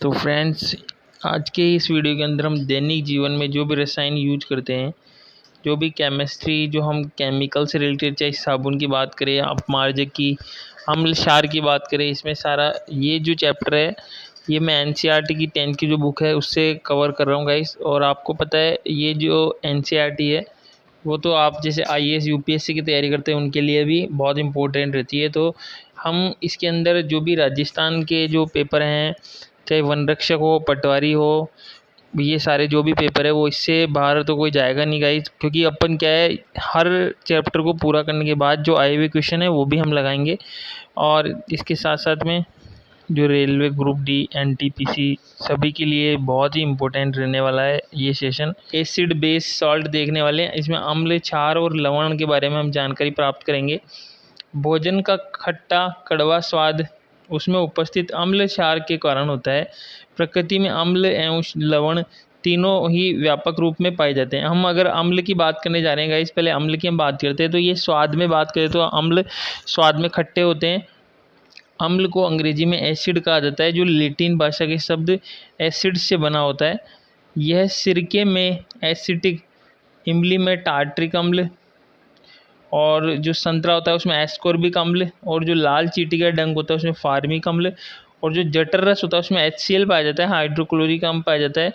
तो फ्रेंड्स, आज के इस वीडियो के अंदर हम दैनिक जीवन में जो भी रसायन यूज करते हैं, जो भी केमिस्ट्री, जो हम केमिकल से रिलेटेड, चाहे साबुन की बात करें, अपमार्जक की, अम्ल क्षार की बात करें, इसमें सारा ये जो चैप्टर है ये मैं एनसीईआरटी की 10th की जो बुक है उससे कवर कर रहा हूँ गाइस। और आपको पता है ये जो एनसीईआरटी है वो तो आप जैसे आईएएस यूपीएससी की तैयारी करते हैं उनके लिए भी बहुत इंपॉर्टेंट रहती है। तो हम इसके अंदर जो भी राजस्थान के जो पेपर हैं, चाहे वन रक्षक हो, पटवारी हो, ये सारे जो भी पेपर है वो इससे बाहर तो कोई जाएगा नहीं गाइस, क्योंकि अपन क्या है हर चैप्टर को पूरा करने के बाद जो आए हुए क्वेश्चन है वो भी हम लगाएंगे। और इसके साथ साथ में जो रेलवे ग्रुप डी, एनटीपीसी सभी के लिए बहुत ही इम्पोर्टेंट रहने वाला है ये सेशन। एसिड बेस सॉल्ट देखने वाले हैं, इसमें अम्ल, क्षार और लवण के बारे में हम जानकारी प्राप्त करेंगे। भोजन का खट्टा कड़वा स्वाद उसमें उपस्थित अम्ल क्षार के कारण होता है। प्रकृति में अम्ल एवं लवण तीनों ही व्यापक रूप में पाए जाते हैं। हम अगर अम्ल की बात करने जा रहे हैं गाइस, पहले अम्ल की हम बात करते हैं। तो ये स्वाद में बात करें तो अम्ल स्वाद में खट्टे होते हैं। अम्ल को अंग्रेजी में एसिड कहा जाता है, जो लैटिन भाषा के शब्द एसिड से बना होता है। यह सिरके में एसिटिक, इमली में टार्ट्रिक अम्ल, और जो संतरा होता है उसमें एस्कॉर्बिक अम्ल, और जो लाल चींटी का डंक होता है उसमें फार्मिक अम्ल, और जो जठर रस होता है उसमें HCl पाया जाता है, हाइड्रोक्लोरिक अम्ल पाया जाता है।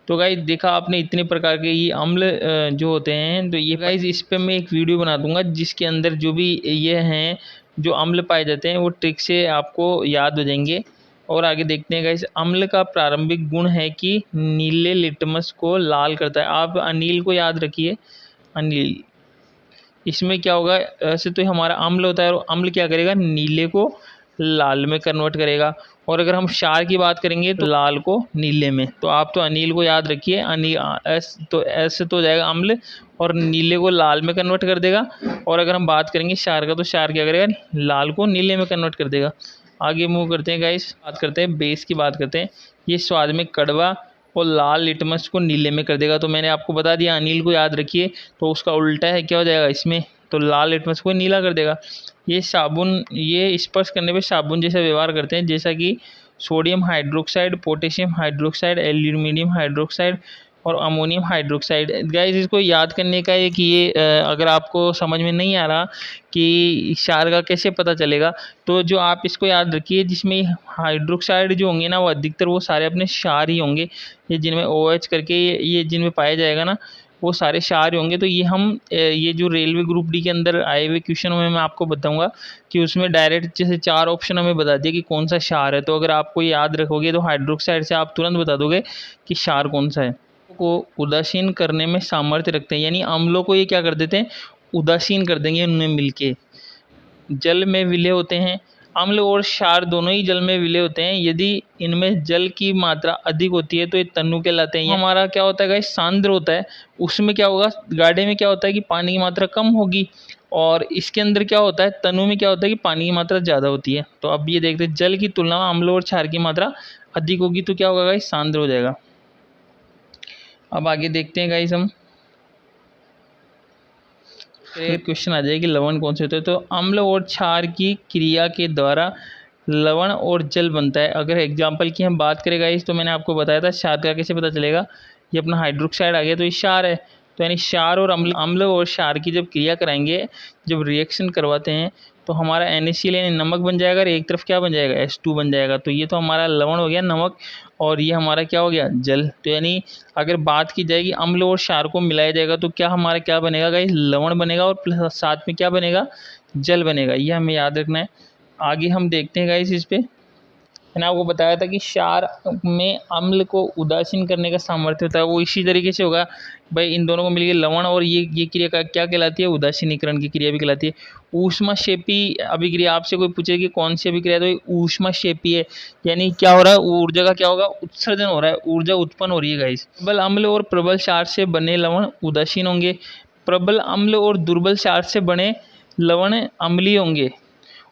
तो गाइस देखा आपने इतने प्रकार के ये अम्ल जो होते हैं। तो ये गाइस इस पर मैं एक वीडियो बना दूंगा जिसके अंदर जो भी ये हैं जो अम्ल पाए जाते हैं वो ट्रिक से आपको याद हो जाएंगे। और आगे देखते हैं गाइस, अम्ल का प्रारंभिक गुण है कि नीले लिटमस को लाल करता है। आप अनिल को याद रखिए, अनिल, इसमें क्या होगा, ऐसे तो हमारा अम्ल होता है और अम्ल क्या करेगा, नीले को लाल में कन्वर्ट करेगा। और अगर हम क्षार की बात करेंगे तो लाल को नीले में। तो आप तो अनिल को याद रखिए, अनिल ऐसे तो हो जाएगा अम्ल, और नीले को लाल में कन्वर्ट कर देगा। और अगर हम बात करेंगे क्षार का तो क्षार क्या करेगा, लाल को नीले में कन्वर्ट कर देगा। आगे मूव करते हैं गाइस, बात करते हैं बेस की बात करते हैं। ये स्वाद में कड़वा और लाल लिटमस को नीले में कर देगा। तो मैंने आपको बता दिया अनिल को याद रखिए, तो उसका उल्टा है, क्या हो जाएगा इसमें, तो लाल लिटमस को नीला कर देगा। ये साबुन, ये स्पर्श करने पे साबुन जैसा व्यवहार करते हैं, जैसा कि sodium hydroxide, potassium hydroxide, aluminium hydroxide और अमोनियम हाइड्रोक्साइड। गाइस इसको याद करने का है कि ये अगर आपको समझ में नहीं आ रहा कि क्षार का कैसे पता चलेगा, तो जो आप इसको याद रखिए, जिसमें हाइड्रोक्साइड जो होंगे ना वो अधिकतर वो सारे अपने क्षार ही होंगे। ये जिनमें OH करके ये जिनमें पाया जाएगा ना वो सारे क्षार होंगे। तो ये हम ये जो रेलवे ग्रुप डी के अंदर आए हुए क्वेश्चन में मैं आपको बताऊंगा कि उसमें डायरेक्ट जैसे 4 ऑप्शन हमें बता दिए कि कौन सा क्षार है। तो अगर आपको याद रखोगे तो हाइड्रोक्साइड से आप तुरंत बता दोगे कि क्षार कौन सा है। को उदासीन करने में सामर्थ्य रखते हैं, यानी अम्लों को ये क्या कर देते हैं, उदासीन कर देंगे उनमें मिलके। जल में विलय होते हैं, अम्ल और क्षार दोनों ही जल में विलय होते हैं। यदि इनमें जल की मात्रा अधिक होती है तो ये तनु कहलाते हैं। हमारा क्या होता है गाइस, सांद्र होता है, उसमें क्या होगा, गाढ़े में क्या होता है कि पानी की मात्रा कम होगी, और इसके अंदर क्या होता है, तनु में क्या होता है कि पानी की मात्रा ज़्यादा होती है। तो अब ये देखते हैं, जल की तुलना में अम्ल और क्षार की मात्रा अधिक होगी तो क्या होगा गाइस, सांद्र हो जाएगा। अब आगे देखते हैं गाइस, हम क्वेश्चन आ जाएगा कि लवण कौन से होते हैं। तो अम्ल और क्षार की क्रिया के द्वारा लवण और जल बनता है। अगर एग्जाम्पल की हम बात करें गाइस, तो मैंने आपको बताया था क्षार का कैसे पता चलेगा, ये अपना हाइड्रोक्साइड आ गया तो ये क्षार है। तो यानी क्षार और अम्ल और क्षार की जब क्रिया कराएंगे, जब रिएक्शन करवाते हैं, तो हमारा NaCl यानी नमक बन जाएगा और एक तरफ क्या बन जाएगा, H2 बन जाएगा। तो ये तो हमारा लवण हो गया, नमक, और ये हमारा क्या हो गया, जल। तो यानी अगर बात की जाएगी अम्ल और क्षार को मिलाया जाएगा तो क्या हमारा क्या बनेगा गाइस, लवण बनेगा, और प्लस साथ में क्या बनेगा, जल बनेगा। ये हमें याद रखना है। आगे हम देखते हैं गाइस, इस पे मैंने आपको बताया था कि क्षार में अम्ल को उदासीन करने का सामर्थ्य होता है, वो इसी तरीके से होगा भाई, इन दोनों को मिलकर लवण और ये क्रिया का क्या कहलाती है, उदासीनीकरण की क्रिया भी कहलाती है। ऊष्माक्षेपी अभिक्रिया, आपसे कोई पूछे कि कौन सी अभिक्रिया, तो ऊष्माक्षेपी है, यानी क्या हो रहा है, ऊर्जा का क्या होगा, उत्सर्जन हो रहा है, ऊर्जा उत्पन्न हो रही है गाइस। प्रबल अम्ल और प्रबल क्षार से बने लवण उदासीन होंगे, प्रबल अम्ल और दुर्बल क्षार से बने लवण अम्लीय होंगे,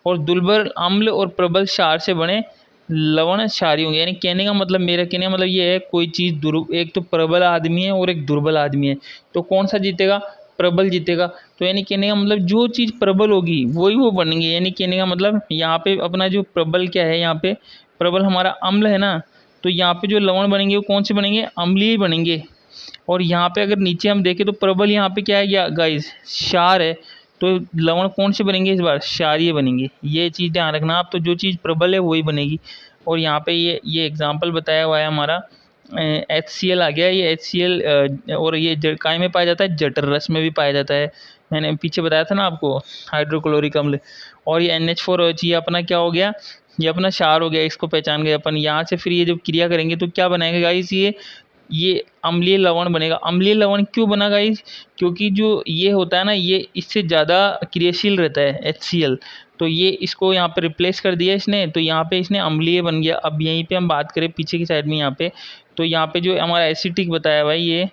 और दुर्बल अम्ल और प्रबल क्षार से बने लवण क्षारी होंगे। यानी कहने का मतलब, मेरा कहने का मतलब ये है, कोई चीज़ एक तो प्रबल आदमी है और एक दुर्बल आदमी है, तो कौन सा जीतेगा, प्रबल जीतेगा। तो यानी कहने का मतलब जो चीज़ प्रबल होगी वही वो बनेंगे। यानी कहने का मतलब यहाँ पे अपना जो प्रबल क्या है, यहाँ पे प्रबल हमारा अम्ल है ना, तो यहाँ पे जो लवण बनेंगे वो कौन से बनेंगे, अम्लीय बनेंगे। और यहाँ पे अगर नीचे हम देखें तो प्रबल यहाँ पे क्या है गाइस, क्षार है। तो लवण कौन से बनेंगे इस बार, क्षारीय बनेंगे। ये चीज़ ध्यान रखना आप, तो जो चीज़ प्रबल है वही बनेगी। और यहाँ पे ये एग्जाम्पल बताया हुआ है हमारा HCl आ गया। ये HCl और ये काय में पाया जाता है, जठर रस में भी पाया जाता है। मैंने पीछे बताया था ना आपको, हाइड्रोक्लोरिक अम्ल। और ये NH4OH ये अपना क्या हो गया, ये अपना क्षार हो गया। इसको पहचान गए अपन। यहाँ से फिर ये जब क्रिया करेंगे तो क्या बनाएगा गाइस, ये अम्लीय लवण बनेगा। अम्लीय लवण क्यों बना गाइस, क्योंकि जो ये होता है ना, ये इससे ज़्यादा क्रियाशील रहता है HCl। तो ये इसको यहाँ पे रिप्लेस कर दिया इसने, तो यहाँ पे इसने अम्लीय बन गया। अब यहीं पे हम बात करें पीछे की साइड में यहाँ पे, तो यहाँ पे जो हमारा एसिटिक बताया हुआ है ये,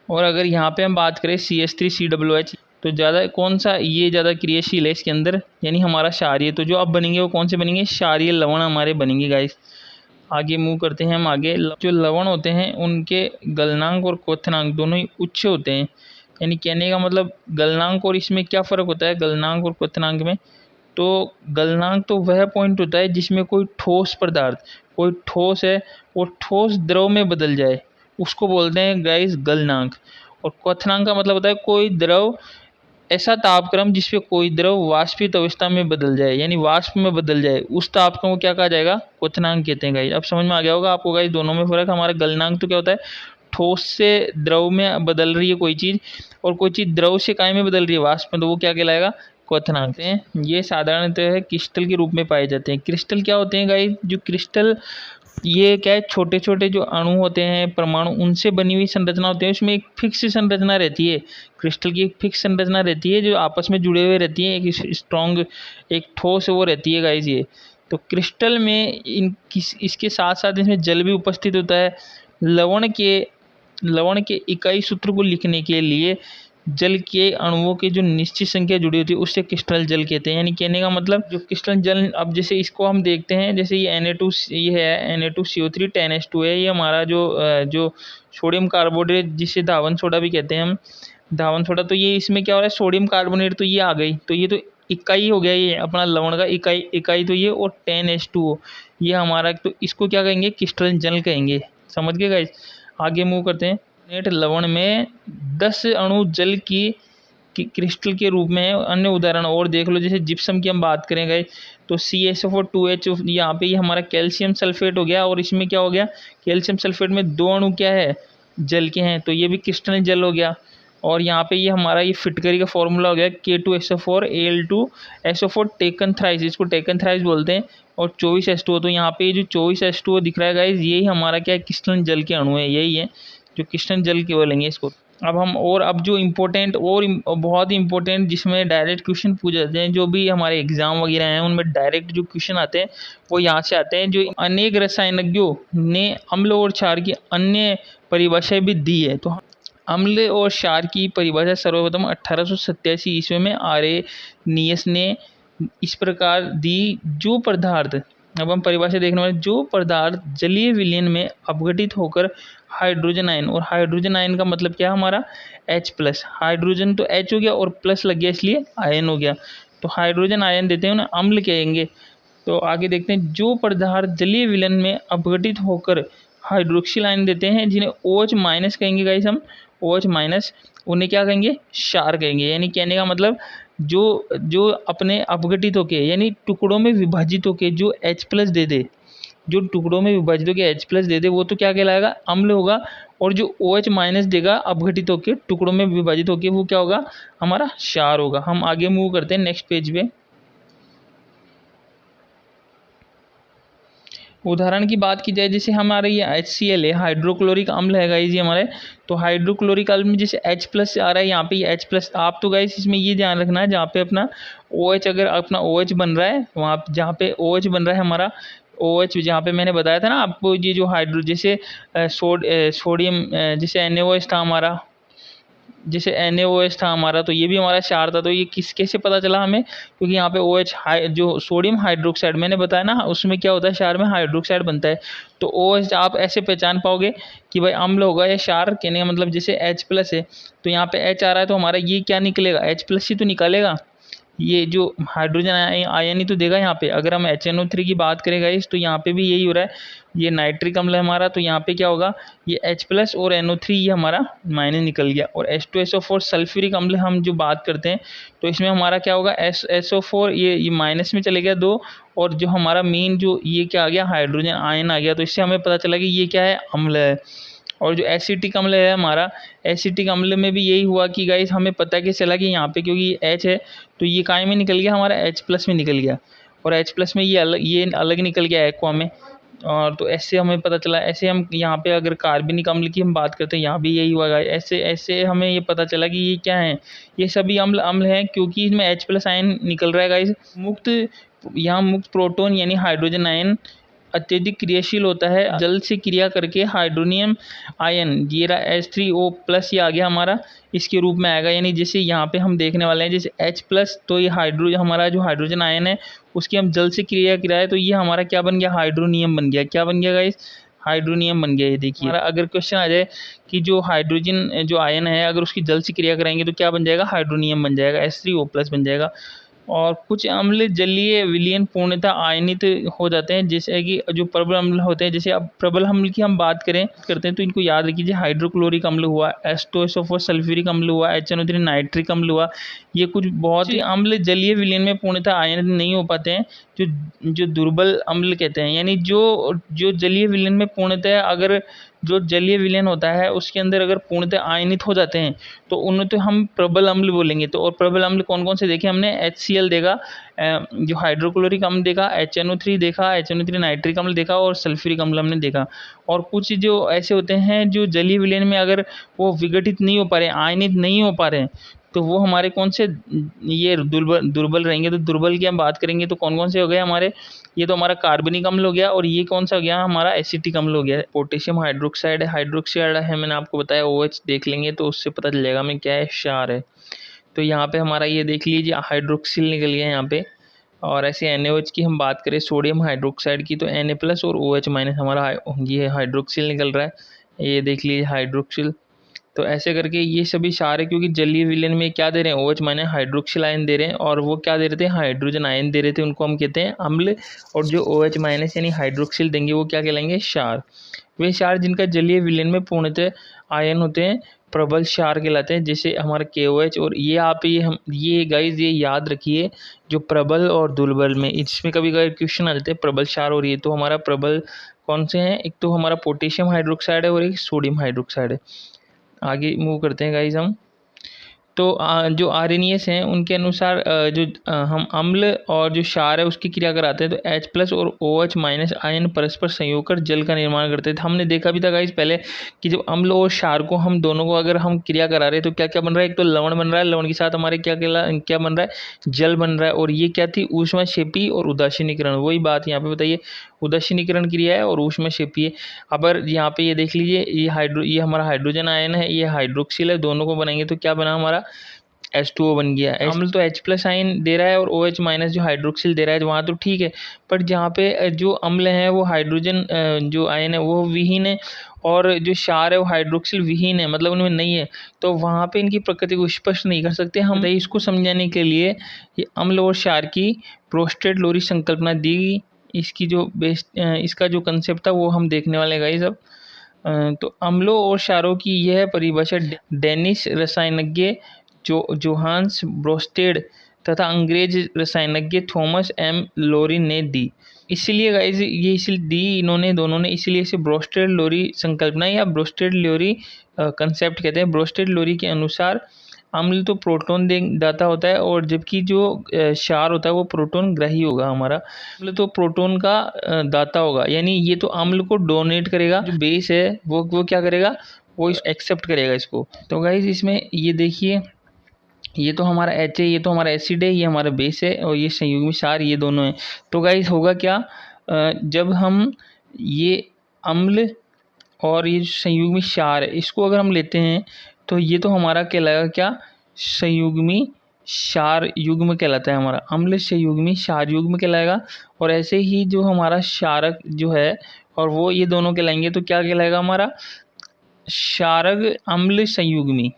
और अगर यहाँ पे हम बात करें CH3COOH, तो ज़्यादा कौन सा ये ज़्यादा क्रियाशील है इसके अंदर, यानी हमारा क्षारीय। तो जो अब बनेंगे वो कौन से बनेंगे, क्षारीय लवण हमारे बनेंगे गाइस। आगे मूव करते हैं हम आगे। जो लवण होते हैं उनके गलनांक और क्वथनांक दोनों ही उच्च होते हैं। यानी कहने का मतलब गलनांक और इसमें क्या फ़र्क होता है, गलनांक और क्वथनांक में। तो गलनांक तो वह पॉइंट होता है जिसमें कोई ठोस पदार्थ, कोई ठोस है वो ठोस द्रव में बदल जाए, उसको बोलते हैं गाइस गलनांक। और क्वथनांक का मतलब होता है कोई द्रव, ऐसा तापक्रम जिसपे कोई द्रव वाष्पित अवस्था में बदल जाए, यानी वाष्प में बदल जाए, उस तापक्रम को क्या कहा जाएगा, क्वथनांक कहते हैं गाइस। अब समझ में आ गया होगा आपको गाइस दोनों में फ़र्क। हमारा गलनांक तो क्या होता है, ठोस से द्रव में बदल रही है कोई चीज़, और कोई चीज़ द्रव से काय में बदल रही है, वाष्प में, तो वो क्या कहलाएगा, क्वथनांक हैं। ये साधारणतः क्रिस्टल के रूप में पाए जाते हैं। क्रिस्टल क्या होते हैं गाइस, जो क्रिस्टल ये क्या है, छोटे छोटे जो अणु होते हैं, परमाणु, उनसे बनी हुई संरचना होती है। उसमें एक फिक्स संरचना रहती है, क्रिस्टल की एक फिक्स संरचना रहती है जो आपस में जुड़े हुए रहती है, एक स्ट्रॉन्ग, एक ठोस वो रहती है गाइस ये। तो क्रिस्टल में इसके साथ साथ इसमें जल भी उपस्थित होता है। लवण के इकाई सूत्र को लिखने के लिए जल के अणुओं की जो निश्चित संख्या जुड़ी होती है उससे क्रिस्टल जल कहते हैं। यानी कहने का मतलब जो क्रिस्टल जल, अब जैसे इसको हम देखते हैं, जैसे ये Na2 ये है, Na2CO3 10H2 है, ये हमारा जो सोडियम कार्बोनेट जिसे धावन सोडा भी कहते हैं हम, धावन सोडा। तो ये इसमें क्या हो रहा है, सोडियम कार्बोनेट तो ये आ गई, तो ये तो इकाई हो गया, ये अपना लवण का इकाई तो ये, और 10H2O ये हमारा, तो इसको क्या कहेंगे, क्रिस्टल जल कहेंगे। समझ गए गाइस। आगे मूव करते हैं। लवण में 10 अणु जल की क्रिस्टल के रूप में है। अन्य उदाहरण और देख लो, जैसे जिप्सम की हम बात करें गाइस, तो CaSO4 यहाँ पे ये हमारा कैल्शियम सल्फेट हो गया, और इसमें क्या हो गया, कैल्शियम सल्फेट में 2 अणु क्या है, जल के हैं, तो ये भी क्रिस्टल जल हो गया। और यहाँ पे ये हमारा ये फिटकरी का फॉर्मूला हो गया K2SO4 Al2SO4 टेकन थ्राइस, इसको टेकन थ्राइस बोलते हैं, और 24H2O। तो यहाँ पे ये जो 24H2O दिख रहा है गाइस, यही हमारा क्या है, क्रिस्टल जल के अणु है, यही है जो क्रिस्टल जल के बोलेंगे इसको। अब जो इम्पोर्टेंट और बहुत ही इम्पोर्टेंट, जिसमें डायरेक्ट क्वेश्चन पूछे जाते हैं, जो भी हमारे एग्जाम वगैरह हैं उनमें डायरेक्ट जो क्वेश्चन आते हैं वो यहाँ से आते हैं। जो अनेक रसायनज्ञों ने अम्ल और क्षार की अन्य परिभाषाएं भी दी है। तो अम्ल और क्षार की परिभाषा सर्वप्रथम 1887 ईस्वी में आरेनियस ने इस प्रकार दी, जो पदार्थ, अब हम परिभाषा देखने वाले, जो पदार्थ जलीय विलयन में अपघटित होकर हाइड्रोजन आयन, और हाइड्रोजन आयन का मतलब क्या है हमारा, H+, हाइड्रोजन तो H हो गया और प्लस लग गया इसलिए आयन हो गया, तो हाइड्रोजन आयन देते हैं उन्हें अम्ल कहेंगे। तो आगे देखते हैं, जो पदार्थ जलीय विलयन में अपघटित होकर हाइड्रोक्सिल आयन देते हैं, जिन्हें OH- कहेंगे गाइस हम, OH-, उन्हें क्या कहेंगे, क्षार कहेंगे। यानी कहने का मतलब जो अपने अपघटित होके, यानी टुकड़ों में विभाजित होके जो H+ दे दे, जो टुकड़ों में विभाजित होकर H+ दे दे, वो तो क्या कहलाएगा, अम्ल होगा। और जो OH- देगा अपघटित होकर टुकड़ों में विभाजित होकर, वो क्या होगा, हमारा क्षार होगा। हम आगे मूव करते हैं नेक्स्ट पेज पे। उदाहरण की बात की जाए, जैसे हमारे ये HCl है, हाइड्रोक्लोरिक अम्ल है गाइस ये हमारे। तो हाइड्रोक्लोरिक अम्ल में जैसे H+ आ रहा है, यहाँ पे ये H+, आप तो गाइस इसमें ये ध्यान रखना है, जहाँ पे अपना OH, अगर अपना OH बन रहा है, वहाँ जहाँ पे OH बन रहा है हमारा, OH जहाँ पे मैंने बताया था ना आपको, ये जो जैसे सोडियम, जैसे NaOH था हमारा, जैसे NaOH था हमारा, तो ये भी हमारा क्षार था। तो ये कैसे पता चला हमें, क्योंकि यहाँ पे OH जो सोडियम हाइड्रोक्साइड मैंने बताया ना, उसमें क्या होता है, क्षार में हाइड्रोक्साइड बनता है। तो OH आप ऐसे पहचान पाओगे कि भाई अम्ल होगा या क्षार। कहने का मतलब जैसे H+ है, तो यहाँ पे H आ रहा है, तो हमारा ये क्या निकलेगा, H+ ही तो निकालेगा। ये जो हाइड्रोजन आयन ही तो देगा यहाँ पे। अगर हम HNO3 की बात करें गाइस तो यहाँ पे भी यही हो रहा है, ये नाइट्रिक अम्ल है हमारा, तो यहाँ पे क्या होगा, ये H+ और NO3 ये हमारा माइनस निकल गया। और H2SO4 सल्फ्यूरिक अम्ल हम जो बात करते हैं तो इसमें हमारा क्या होगा, SO4 ये माइनस में चले गया 2, और जो हमारा मेन जो ये क्या आ गया, हाइड्रोजन आयन आ गया। तो इससे हमें पता चला कि ये क्या है, अम्ल है। और जो एसिटिक अम्ल है हमारा, एसिटिक अम्ल में भी यही हुआ कि गाइस हमें पता कैसे चला कि यहाँ पे क्योंकि H है तो ये काय में निकल गया, हमारा H+ में निकल गया, और H+ में ये अलग निकल गया एक्वा में। और तो ऐसे हमें पता चला। ऐसे हम यहाँ पे अगर कार्बनिक अम्ल की हम बात करते हैं, यहाँ भी यही हुआ गाइस। ऐसे ऐसे हमें ये पता चला कि ये क्या है, ये सभी अम्ल हैं क्योंकि इसमें H+ आयन निकल रहा है गाइस। यहाँ मुक्त प्रोटॉन यानी हाइड्रोजन आयन अत्यधिक क्रियाशील होता है, जल से क्रिया करके हाइड्रोनियम आयन ये रहा H3O+ ये आ गया हमारा, इसके रूप में आएगा। यानी जैसे यहाँ पे हम देखने वाले हैं जैसे H+, तो ये हमारा जो हाइड्रोजन आयन है उसकी हम जल से क्रिया कराए तो ये हमारा क्या बन गया, हाइड्रोनियम बन गया। क्या बन गया गाइस, हाइड्रोनियम बन गया। ये देखिए हमारा अगर क्वेश्चन आ जाए कि जो हाइड्रोजन जो आयन है अगर उसकी जल से क्रिया कराएंगे तो क्या बन जाएगा, हाइड्रोनियम बन जाएगा, H3O+ बन जाएगा। और कुछ अम्ल जलीय विलयन पूर्णतः आयनित हो जाते हैं, जैसे कि जो प्रबल अम्ल होते हैं। जैसे अब प्रबल अम्ल की हम बात करते हैं तो इनको याद रखिए, हाइड्रोक्लोरिक अम्ल हुआ, H2SO4 सल्फ्यूरिक अम्ल हुआ, HNO3 नाइट्रिक अम्ल हुआ। ये कुछ बहुत ही अम्ल जलीय विलयन में पूर्णतः आयनित नहीं हो पाते हैं, जो दुर्बल अम्ल कहते हैं। यानी जो जलीय विलयन में पूर्णतः अगर जो जलीय विलयन होता है उसके अंदर अगर पूर्णतः आयनित हो जाते हैं तो उन्हें तो हम प्रबल अम्ल बोलेंगे। तो और प्रबल अम्ल कौन कौन से देखे हमने, HCl देखा, जो हाइड्रोक्लोरिक अम्ल देखा, HNO3 देखा, HNO3 नाइट्रिक अम्ल देखा, और सल्फ्यूरिक अम्ल हमने देखा। और कुछ जो ऐसे होते हैं जो जलीय विलयन में अगर वो विघटित नहीं हो पा रहे, आयनित नहीं हो पा रहे हैं, तो वो हमारे कौन से ये दुर्बल रहेंगे। तो दुर्बल की हम बात करेंगे तो कौन कौन से हो गए हमारे, ये तो हमारा कार्बनिक अम्ल हो गया, और ये कौन सा हो गया, हमारा एसिटिक अम्ल हो गया। पोटेशियम हाइड्रोक्साइड है, मैंने आपको बताया। OH देख लेंगे तो उससे पता चल जाएगा हमें क्या है, क्षार है। तो यहाँ पे हमारा ये देख लीजिए हाइड्रोक्सिल निकल गया यहाँ पे। और ऐसे NaOH की हम बात करें, सोडियम हाइड्रोक्साइड की, तो Na+ और OH- हमारा ये हाइड्रोक्सिल निकल रहा है। ये देख लीजिए हाइड्रोक्सिल। तो ऐसे करके ये सभी क्षार है क्योंकि जलीय विलयन में क्या दे रहे हैं, OH- हाइड्रोक्सिल आयन दे रहे हैं, और वो क्या दे रहे थे, हाइड्रोजन आयन दे रहे थे, उनको हम कहते हैं अम्ल। और जो OH- यानी हाइड्रोक्सिल देंगे वो क्या कहलाएंगे, क्षार। वे क्षार जिनका जलीय विलयन में पूर्णतः आयन होते हैं प्रबल क्षार कहलाते हैं, जैसे हमारा KOH। और ये आप ये गाइज ये याद रखिए, जो प्रबल और दुर्बल में इसमें कभी कभी क्वेश्चन आ जाते हैं प्रबल क्षार। और ये तो हमारा प्रबल कौन से हैं, एक तो हमारा पोटेशियम हाइड्रोक्साइड है और एक सोडियम हाइड्रोक्साइड है। आगे मूव करते हैं गाइज हम। तो जो आरएनएस हैं उनके अनुसार हम अम्ल और जो क्षार है उसकी क्रिया कराते हैं, तो H+ और OH- आयन परस्पर संयोग कर जल का निर्माण करते थे। हमने देखा भी था गाइस पहले कि जब अम्ल और क्षार को हम दोनों को अगर हम क्रिया करा रहे हैं तो क्या क्या बन रहा है, एक तो लवण बन रहा है, लवण के साथ हमारे क्या बन रहा है, जल बन रहा है। और ये क्या थी, ऊष्माक्षेपी और उदासीनीकरण। वही बात यहाँ पे बताइए, उदासीनीकरण क्रिया है और ऊष्माक्षेपीय। अब यहाँ पे ये देख लीजिए, ये हमारा हाइड्रोजन आयन है, ये हाइड्रोक्सिल है, दोनों को बनाएंगे तो क्या बना हमारा, H2O बन गया। अम्ल तो H+ आयन दे रहा है और OH- जो हाइड्रोक्सिल दे रहा है, वहाँ तो ठीक है। पर जहाँ पे जो अम्ल है वो हाइड्रोजन जो आयन है वो विहीन है, और जो क्षार है वो हाइड्रोक्सिल विहीन है, मतलब उनमें नहीं है। तो वहाँ पे इनकी प्रकृति को स्पष्ट नहीं कर सकते हम। इसको समझाने के लिए ये अम्ल और क्षार की प्रोस्टेट लोरी संकल्पना दी गई। इसकी जो इसका जो कंसेप्ट था वो हम देखने वाले गाइस अब। तो अम्लों और क्षारों की यह परिभाषा डेनिश रसायनज्ञ जोहान्स ब्रोस्टेड तथा अंग्रेज रसायनज्ञ थॉमस M लोरी ने दी। इसलिए गाइस ये इसलिए दी इन्होंने दोनों ने, इसलिए इसे ब्रोस्टेड लोरी संकल्पना या ब्रोस्टेड लोरी कंसेप्ट कहते हैं। ब्रोस्टेड लोरी के अनुसार अम्ल तो प्रोटॉन दाता होता है, और जबकि जो क्षार होता है वो प्रोटॉन ग्राही होगा हमारा। अम्ल तो प्रोटॉन का दाता होगा, यानी ये तो अम्ल को डोनेट करेगा, जो बेस है वो क्या करेगा, वो एक्सेप्ट करेगा इसको। तो गाइस इसमें ये देखिए, ये तो हमारा H है, ये तो हमारा एसिड है, ये हमारा बेस है, और ये संयुग्मी क्षार ये दोनों हैं। तो गाइस होगा क्या, जब हम ये अम्ल और ये संयुग्मी क्षार है इसको अगर हम लेते हैं तो ये तो हमारा कहलाएगा क्या, संयुग्मी क्षार युग्म कहलाता है हमारा, अम्ल संयुग्मी क्षार युग्म कहलाएगा। और ऐसे ही जो हमारा क्षारक जो है और वो ये दोनों कहलाएंगे तो क्या कहलाएगा हमारा, क्षारक अम्ल संयुग्मी।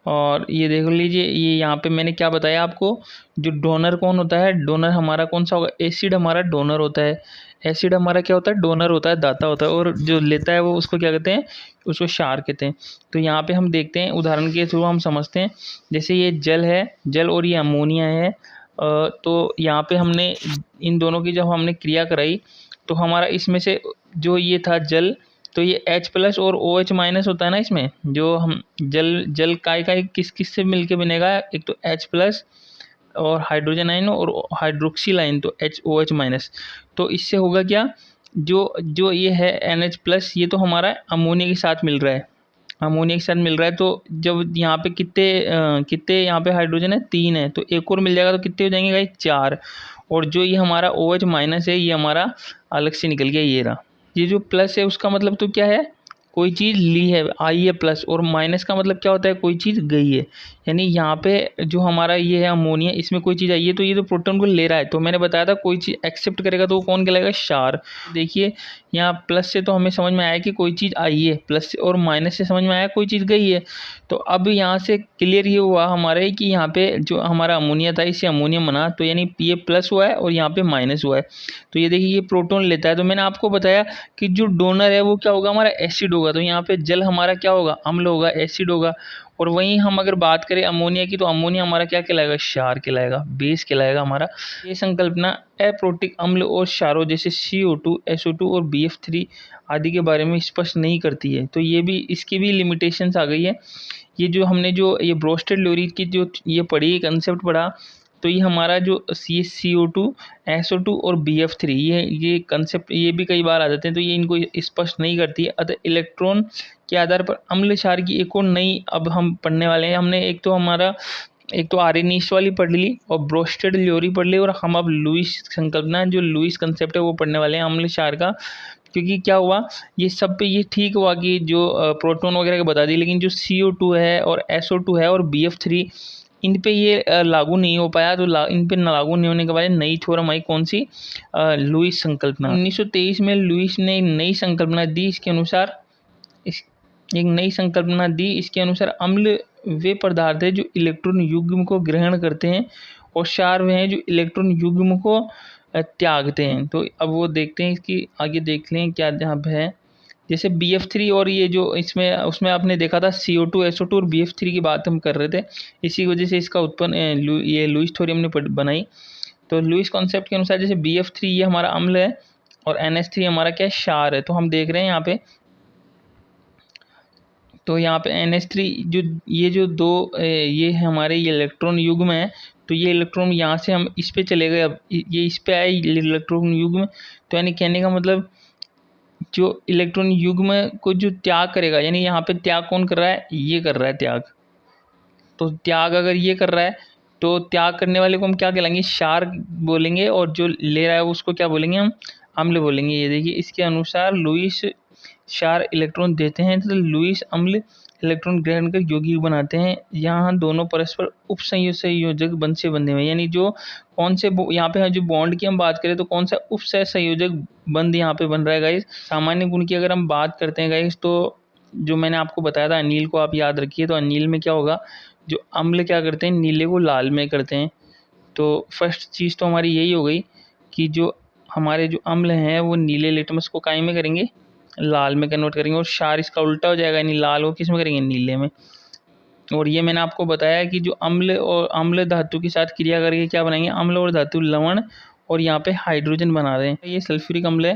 और ये देख लीजिए, ये यहाँ पे मैंने क्या बताया आपको, जो डोनर कौन होता है, डोनर हमारा कौन सा होगा, एसिड हमारा डोनर होता है। एसिड हमारा क्या होता है, डोनर होता है, दाता होता है, और जो लेता है वो उसको क्या कहते हैं, उसको क्षार कहते हैं। तो यहाँ पे हम देखते हैं, उदाहरण के थ्रू हम समझते हैं। जैसे ये जल है, जल और ये अमोनिया है। तो यहाँ पे हमने इन दोनों की जब हमने क्रिया कराई, तो हमारा इसमें से जो ये था जल, तो ये H+ और OH- होता है ना इसमें, जो हम जल जल काय का किस किस से मिलके बनेगा, एक तो H+ और हाइड्रोजन आयन और हाइड्रोक्सिल आयन, तो HOH-। तो इससे होगा क्या, जो जो ये है NH+, ये तो हमारा अमोनिया के साथ मिल रहा है, अमोनिया के साथ मिल रहा है। तो जब यहाँ पे कितने यहाँ पे हाइड्रोजन है, 3 है, तो एक और मिल जाएगा, तो कितने हो जाएंगे गाइस, 4। और जो ये हमारा OH- है, ये हमारा अलग से निकल गया, ये रहा। ये जो प्लस है उसका मतलब तो क्या है, कोई चीज़ ली है, आई है प्लस, और माइनस का मतलब क्या होता है, कोई चीज़ गई है। यानी यहाँ पे जो हमारा ये है अमोनिया, इसमें कोई चीज़ आई है, तो ये तो प्रोटॉन को ले रहा है। तो मैंने बताया था कोई चीज़ एक्सेप्ट करेगा तो वो कौन कहलाएगा, क्षार। देखिए यहाँ प्लस से तो हमें समझ में आया कि कोई चीज़ आई है, प्लस से, और माइनस से समझ में आया कोई चीज़ गई है। तो अब यहाँ से क्लियर ये हुआ हमारे कि यहाँ पे जो हमारा अमोनिया था, इससे अमोनियम बना, तो यानी ये प्लस हुआ है और यहाँ पे माइनस हुआ है। तो ये देखिए, ये प्रोटॉन लेता है। तो मैंने आपको बताया कि जो डोनर है वो क्या होगा, हमारा एसिड होगा। तो यहाँ पे जल हमारा क्या होगा, अम्ल होगा, एसिड होगा। और वहीं हम अगर बात करें अमोनिया की, तो अमोनिया हमारा क्या कहलाएगा, क्षार कहलाएगा, बेस कहलाएगा हमारा। ये संकल्पना अप्रोटिक अम्ल और क्षारों जैसे CO2, SO2 और BF3 आदि के बारे में स्पष्ट नहीं करती है। तो ये भी, इसकी भी लिमिटेशंस आ गई है। ये जो हमने जो ये ब्रोस्टेड लोरीज की जो ये पढ़ी, कंसेप्ट पढ़ा, तो ये हमारा जो CO2, SO2 और BF3, ये कंसेप्ट ये भी कई बार आ जाते हैं, तो ये इनको स्पष्ट नहीं करती है। अतः इलेक्ट्रॉन के आधार पर अम्ल क्षार की एक और नई अब हम पढ़ने वाले हैं। हमने एक तो आर्यनिस्ट वाली पढ़ ली और ब्रोस्टेड ल्योरी पढ़ ली, और हम अब लुईस संकल्पना, जो लुईस कंसेप्ट है वो पढ़ने वाले हैं अम्ल क्षार का। क्योंकि क्या हुआ, ये सब पे ये ठीक हुआ कि जो प्रोटॉन वगैरह के बता दी, लेकिन जो CO2 है और SO2 है और BF3, इन पे ये लागू नहीं हो पाया। तो इन पे लागू नहीं होने के बाद नई थ्योरम आई, कौन सी, लुईस संकल्पना। 1923 में लुईस ने नई संकल्पना दी। इसके अनुसार इस एक नई संकल्पना दी। इसके अनुसार अम्ल वे पदार्थ है जो इलेक्ट्रॉन युग्म को ग्रहण करते हैं, और क्षार वे हैं जो इलेक्ट्रॉन युग्म को त्यागते हैं। तो अब वो देखते हैं, इसकी आगे देख लें क्या यहाँ पे है। जैसे BF3 और ये जो इसमें उसमें आपने देखा था CO2, SO2 और BF3 की बात हम कर रहे थे, इसी वजह से इसका उत्पन्न ये लुईस थ्योरी हमने बनाई। तो लुईस कॉन्सेप्ट के अनुसार जैसे BF3 ये हमारा अम्ल है और NH3 हमारा क्या है, क्षार है। तो हम देख रहे हैं यहाँ पे, तो यहाँ पे NH3 जो ये जो दो ये है हमारे, ये इलेक्ट्रॉन युग्म है। तो ये इलेक्ट्रॉन यहाँ से हम इस पे चले गए, अब ये इस पे आए इलेक्ट्रॉन युग्म। तो यानी कहने का मतलब, जो इलेक्ट्रॉन युग्म को जो त्याग करेगा, यानी यहाँ पे त्याग कौन कर रहा है, ये कर रहा है त्याग। तो त्याग अगर ये कर रहा है, तो त्याग करने वाले को हम क्या कहलाएंगे, क्षार बोलेंगे, और जो ले रहा है उसको क्या बोलेंगे, हम अम्ल बोलेंगे। ये देखिए, इसके अनुसार लुईस क्षार इलेक्ट्रॉन देते हैं, तो लुईस अम्ल इलेक्ट्रॉन ग्रहण कर यौगिक बनाते हैं। यहाँ दोनों परस्पर उपसंयोजक बंध से बंधे हुए हैं। यानी जो कौन से यहाँ पे जो बॉन्ड की हम बात करें, तो कौन सा उपसंयोजक बंध यहाँ पे बन रहा है गाइस। सामान्य गुण की अगर हम बात करते हैं गाइस, तो जो मैंने आपको बताया था अनिल को आप याद रखिए। तो अनिल में क्या होगा, जो अम्ल क्या करते हैं, नीले को लाल में करते हैं। तो फर्स्ट चीज़ तो हमारी यही हो गई कि जो हमारे जो अम्ल हैं वो नीले लिटमस को काय में करेंगे, लाल में कन्वर्ट करेंगे, और क्षार इसका उल्टा हो जाएगा, यानी लाल को किस में करेंगे, नीले में। और ये मैंने आपको बताया कि जो अम्ल और अम्ल धातु के साथ क्रिया करके क्या बनाएंगे, अम्ल और धातु लवण, और यहाँ पे हाइड्रोजन बना रहे हैं। ये सल्फ्यूरिक अम्ल है।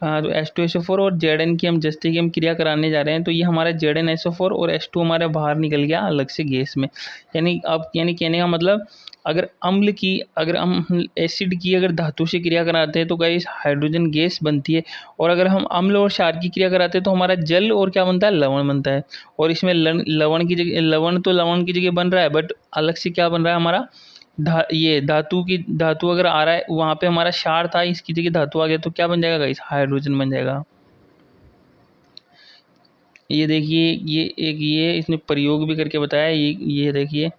तो H2SO4 और Zn की हम जस्ते की हम क्रिया कराने जा रहे हैं। तो ये हमारा ZnSO4 और H2 हमारे बाहर निकल गया अलग से गैस में। यानी कहने का मतलब, अगर हम एसिड की अगर धातु से क्रिया कराते हैं तो गाइस हाइड्रोजन गैस बनती है। और अगर हम अम्ल और क्षार की क्रिया कराते हैं तो हमारा जल और क्या बनता है, लवण बनता है। और इसमें लवण की जगह, लवण की जगह बन रहा है, बट अलग से क्या बन रहा है हमारा, ये धातु अगर आ रहा है, वहाँ पे हमारा क्षार था, इसकी जगह धातु आ गया, तो क्या बन जाएगा गाइस, हाइड्रोजन बन जाएगा। ये देखिए, ये इसने प्रयोग भी करके बताया। ये देखिए,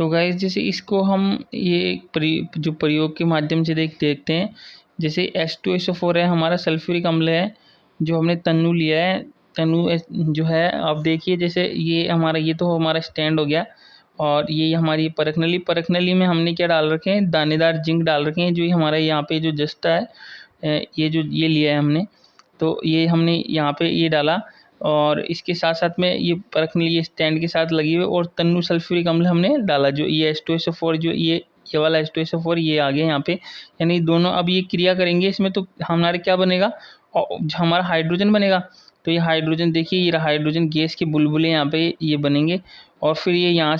तो गाइस जैसे इसको हम ये जो प्रयोग के माध्यम से देखते हैं, जैसे H2SO4 है हमारा सल्फ्यूरिक अम्ल है जो हमने तन्नु लिया है। तन्नु जो है आप देखिए, जैसे ये हमारा ये तो हमारा स्टैंड हो गया, और ये हमारी परखनली में हमने क्या डाल रखे हैं, दानेदार जिंक डाल रखे हैं, जो ये हमारा यहाँ पे जो जस्ता है ये जो ये लिया है हमने, तो ये हमने यहाँ पे ये डाला, और इसके साथ साथ में ये परखनली ये स्टैंड के साथ लगी हुई, और तन्नु सल्फ्यूरिक अम्ल हमने डाला, जो ये H2SO4 जो ये वाला H2SO4 ये आ गया यहाँ पे, यानी दोनों अब ये क्रिया करेंगे इसमें, तो हमारे क्या बनेगा, और हमारा हाइड्रोजन बनेगा। तो ये हाइड्रोजन देखिए, ये हाइड्रोजन गैस के बुलबुले यहाँ पे ये बनेंगे, और फिर ये यहाँ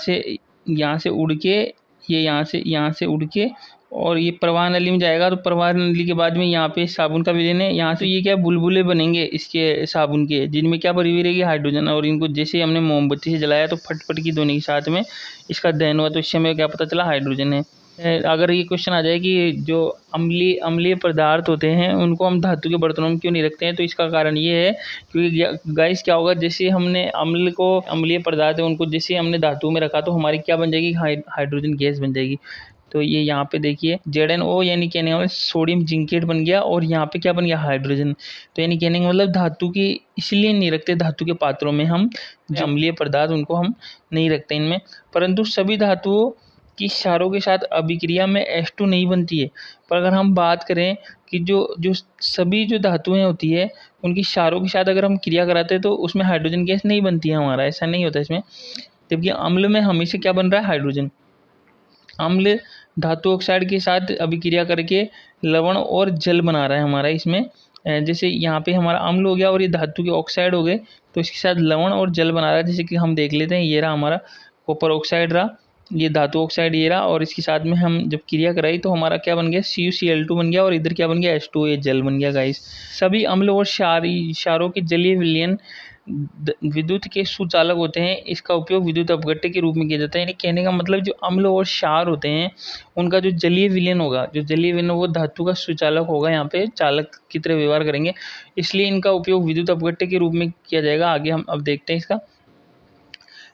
से उड़ के ये यहाँ से उड़ के और ये प्रवाह नली में जाएगा। तो प्रवाह नली के बाद में यहाँ पे साबुन का विलयन है, यहाँ से ये क्या बुलबुले बनेंगे इसके साबुन के, जिनमें क्या भरी हुई रहेगी, हाइड्रोजन, और इनको जैसे हमने मोमबत्ती से जलाया तो फटफट की ध्वनि के साथ में इसका दहन हुआ, तो इससे हमें क्या पता चला, हाइड्रोजन है। अगर ये क्वेश्चन आ जाए कि जो अम्लीय पदार्थ होते हैं उनको हम धातु के बर्तनों में क्यों नहीं रखते हैं, तो इसका कारण ये है क्योंकि गाइस क्या होगा, जैसे हमने अम्लीय पदार्थ है उनको जैसे हमने धातु में रखा तो हमारी क्या बन जाएगी, हाइड्रोजन गैस बन जाएगी। तो ये यहाँ पे देखिए ZnO यानी कहने का सोडियम जिंकेट बन गया, और यहाँ पे क्या बन गया, हाइड्रोजन। तो यानी कहने का मतलब धातु की इसलिए नहीं रखते, धातु के पात्रों में हम जो अम्लीय पदार्थ उनको हम नहीं रखते इनमें, परंतु सभी धातुओं की क्षारों के साथ अभिक्रिया में H2 नहीं बनती है। पर अगर हम बात करें कि जो सभी जो धातुएं होती है उनकी क्षारों के साथ अगर हम क्रिया कराते हैं तो उसमें हाइड्रोजन गैस नहीं बनती है हमारा, ऐसा नहीं होता इसमें। जबकि अम्ल में हमेशा क्या बन रहा है, हाइड्रोजन। अम्ल धातु ऑक्साइड के साथ अभिक्रिया करके लवण और जल बना रहा है हमारा इसमें, जैसे यहाँ पे हमारा अम्ल हो गया और ये धातु के ऑक्साइड हो गए, तो इसके साथ लवण और जल बना रहा है। जैसे कि हम देख लेते हैं, ये रहा हमारा कॉपर ऑक्साइड रहा, ये धातु ऑक्साइड ये रहा, और इसके साथ में हम जब क्रिया कराई तो हमारा क्या बन गया, CuCl2 बन गया, और इधर क्या बन गया, H2O, ये जल बन गया गाइस। सभी अम्ल और क्षारों के जलीय विलयन विद्युत के सुचालक होते हैं। इसका उपयोग विद्युत अपघट्य के रूप में किया जाता है। यानी कहने का मतलब जो अम्ल और क्षार होते हैं उनका जो जलीय विलयन होगा, वो धातु का सुचालक होगा, यहाँ पे चालक की तरह व्यवहार करेंगे, इसलिए इनका उपयोग विद्युत अपघट्य के रूप में किया जाएगा। आगे हम अब देखते हैं इसका।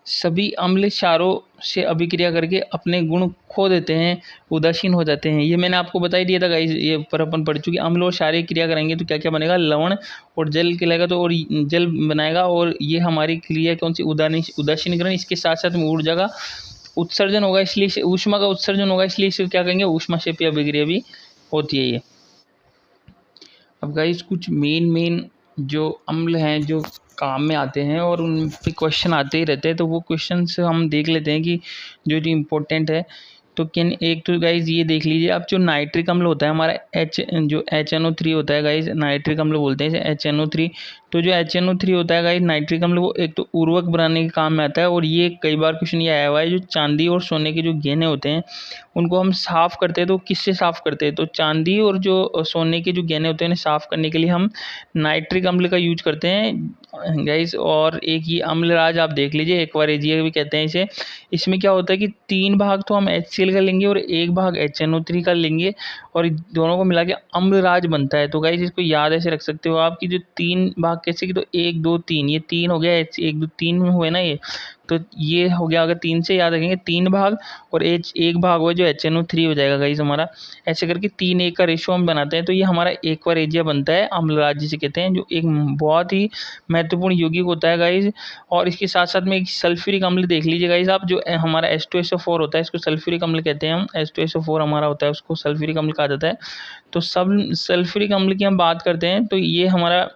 सभी अम्ल क्षारों से अभिक्रिया करके अपने गुण खो देते हैं, उदासीन हो जाते हैं। ये मैंने आपको बता ही दिया था गाइस, ये पर अपन पढ़ चुके। अम्ल और क्षारीय क्रिया करेंगे तो क्या क्या बनेगा, लवण और जल कहलाएगा, तो और जल बनाएगा, और ये हमारी क्रिया कौन सी, उदासीनीकरण। इसके साथ साथ में ऊर्जा का उत्सर्जन होगा, इसलिए ऊष्मा का उत्सर्जन होगा, इसलिए इसे क्या कहेंगे, ऊष्माक्षेपीय अभिक्रिया भी होती है ये। अब गाइस कुछ मेन जो अम्ल हैं जो काम में आते हैं और उन पे क्वेश्चन आते ही रहते हैं, तो वो क्वेश्चन हम देख लेते हैं कि जो इम्पोर्टेंट है। तो एक तो गाइज ये देख लीजिए आप, जो नाइट्रिक अम्ल होता है हमारा जो HNO3 होता है गाइज, नाइट्रिक अम्ल बोलते हैं इसे HNO3। तो जो HNO3 होता है गाइज नाइट्रिक अम्ल, वो एक तो उर्वरक बनाने के काम में आता है, और ये कई बार क्वेश्चन ये आया हुआ है, जो चांदी और सोने के जो गहने होते हैं उनको हम साफ़ करते हैं, तो किससे साफ़ करते हैं, तो चांदी और जो सोने के जो गहने होते हैं उन्हें साफ़ करने के लिए हम नाइट्रिक अम्ल का यूज करते हैं गाइज। और एक ये अम्लराज आप देख लीजिए, एक्वारेजिया भी कहते हैं इसे। इसमें क्या होता है कि 3 भाग तो हम HCl का लेंगे और 1 भाग HNO3 का लेंगे, और दोनों को मिला के अम्लराज बनता है। तो गाइज इसको याद ऐसे रख सकते हो आप कि जो 3 भाग कैसे कि, तो 1 2 3, ये 3 हो गया, 1 2 3 में हुए ना ये, तो ये हो गया। अगर 3 से याद रखेंगे 3 भाग और 1 भाग हुआ जो HNO3 हो जाएगा गाइज हमारा। ऐसे करके 3:1 का रेशियो हम बनाते हैं, तो ये हमारा एक्वारेजिया बनता है, अम्लराज जिसे कहते हैं, जो एक बहुत ही महत्वपूर्ण यौगिक होता है गाइज। और इसके साथ साथ में एक सल्फ्यूरिक अम्ल देख लीजिए गाइज आप, जो हमारा H2SO4 होता है इसको सल्फ्यूरिक अम्ल कहते हैं हम, H2SO4 हमारा होता है उसको सल्फ्यूरिक अम्ल कहा जाता है। तो सब सल्फ्यूरिक अम्ल की हम बात करते हैं, तो ये हमारा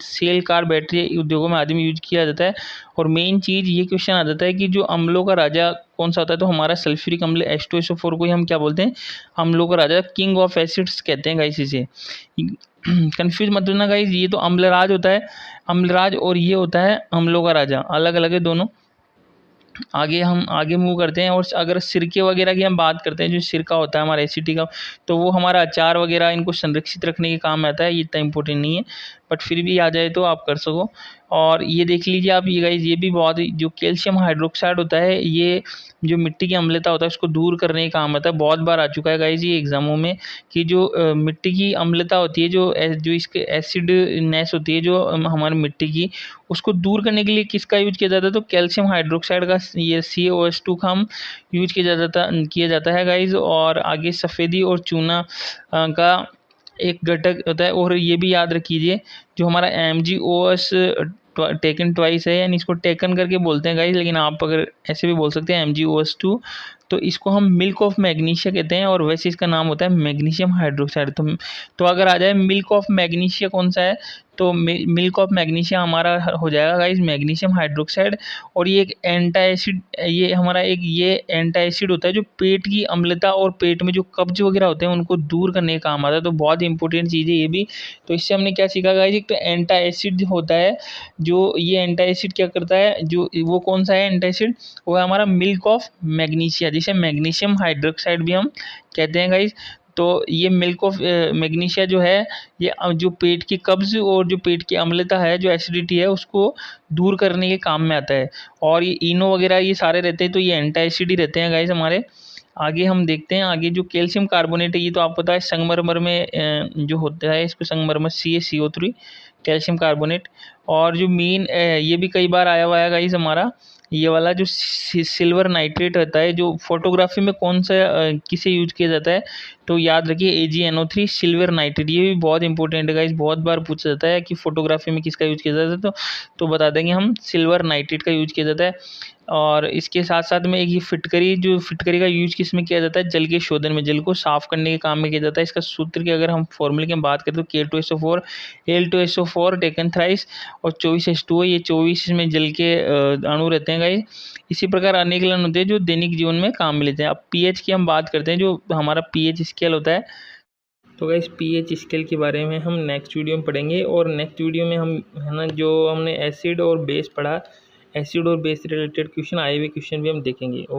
सेल, कार, बैटरी उद्योगों में आदि में यूज किया जाता है। और मेन चीज़ ये क्वेश्चन आ जाता है कि जो अम्लों का राजा कौन सा होता है, तो हमारा सल्फ्यूरिक अम्ल H2SO4 को ही हम क्या बोलते हैं, अम्लों का राजा, किंग ऑफ एसिड्स कहते हैं गाइस इसे। कंफ्यूज मत होना गाइस, ये तो अम्लराज होता है, अम्लराज, और ये होता है अम्लों का राजा, अलग अलग है दोनों। आगे मूव करते हैं। और अगर सिरके वगैरह की हम बात करते हैं, जो सिरका होता है हमारा एसिटी का, तो वो हमारा अचार वगैरह इनको संरक्षित रखने के काम में आता है, ये इतना इंपॉर्टेंट नहीं है। बट फिर भी आ जाए तो आप कर सको। और ये देख लीजिए आप, ये गाइस ये भी बहुत जो कैल्शियम हाइड्रोक्साइड होता है, ये जो मिट्टी की अम्लता होता है उसको दूर करने का काम आता है। बहुत बार आ चुका है गाइस ये एग्जामों में कि जो मिट्टी की अम्लता होती है, जो इसके एसिडनेस होती है जो हमारी मिट्टी की, उसको दूर करने के लिए किसका यूज किया जाता है, तो कैल्शियम हाइड्रोक्साइड का, ये CaOH2 का हम यूज किया जाता है गाइज। और आगे सफ़ेदी और चूना का एक घटक होता है। और ये भी याद रखिए जो हमारा MgOS टेकन ट्वाइस है, यानी इसको टेकन करके बोलते हैं गाइज, लेकिन आप अगर ऐसे भी बोल सकते हैं MgOS2, तो इसको हम मिल्क ऑफ मैग्नीशिया कहते हैं, और वैसे इसका नाम होता है मैग्नीशियम हाइड्रोक्साइड। तो अगर आ जाए मिल्क ऑफ मैग्नीशिया कौन सा है, तो मिल्क ऑफ मैग्नीशिया हमारा हो जाएगा गाइज मैग्नीशियम हाइड्रोक्साइड। और ये एक एंटा एसिड, ये हमारा एक ये एंटा एसिड होता है जो पेट की अम्लता और पेट में जो कब्ज वगैरह होते हैं उनको दूर करने का काम आता है। तो बहुत इंपॉर्टेंट चीज़ है ये भी। तो इससे हमने क्या सीखा गाइज, एक तो एंटा एसिड होता है, जो ये एंटा एसिड क्या करता है, जो वो कौन सा है एंटा एसिड, वो है हमारा मिल्क ऑफ मैग्नीशिया, जिसे मैग्नीशियम हाइड्रोक्साइड भी हम कहते हैं गाइज। तो ये मिल्क ऑफ मैग्नीशिया जो है, ये जो पेट की कब्ज और जो पेट की अम्लता है, जो एसिडिटी है, उसको दूर करने के काम में आता है। और ये इनो वगैरह ये सारे रहते हैं, तो ये एंटा एसिड ही रहते हैं गाइज हमारे। आगे हम देखते हैं, आगे जो कैल्शियम कार्बोनेट है, ये तो आपको पता है संगमरमर में जो होता है, इसको संगमरमर CaCO3 कैल्शियम कार्बोनेट। और जो मेन ये भी कई बार आया हुआ है गाइस हमारा, ये वाला जो सिल्वर नाइट्रेट रहता है, जो फोटोग्राफी में कौन सा किसे यूज किया जाता है, तो याद रखिए AgNO3 सिल्वर नाइट्रेट। ये भी बहुत इंपॉर्टेंट है गाइस, बहुत बार पूछा जाता है कि फोटोग्राफी में किसका यूज किया जाता है, तो बता देंगे हम सिल्वर नाइट्रेट का यूज किया जाता है। और इसके साथ साथ में एक ये फिटकरी का यूज किस में किया जाता है, जल के शोधन में, जल को साफ करने के काम में किया जाता है। इसका सूत्र की अगर हम फॉर्मूले की बात करें तो K2SO4 Al2SO4 टेकन थ्राइस और 24H2O, ये 24 में जल के अणु रहते हैं गाइस। इसी प्रकार अनेक लवण होते हैं जो दैनिक जीवन में काम में लेते हैं। अब pH की हम बात करते हैं, जो हमारा pH स्केल होता है। तो गाइस pH स्केल के बारे में हम नेक्स्ट वीडियो में पढ़ेंगे। और नेक्स्ट वीडियो में हम है ना, जो हमने एसिड और बेस पढ़ा, एसिड और बेस रिलेटेड क्वेश्चन आए हुए क्वेश्चन भी हम देखेंगे।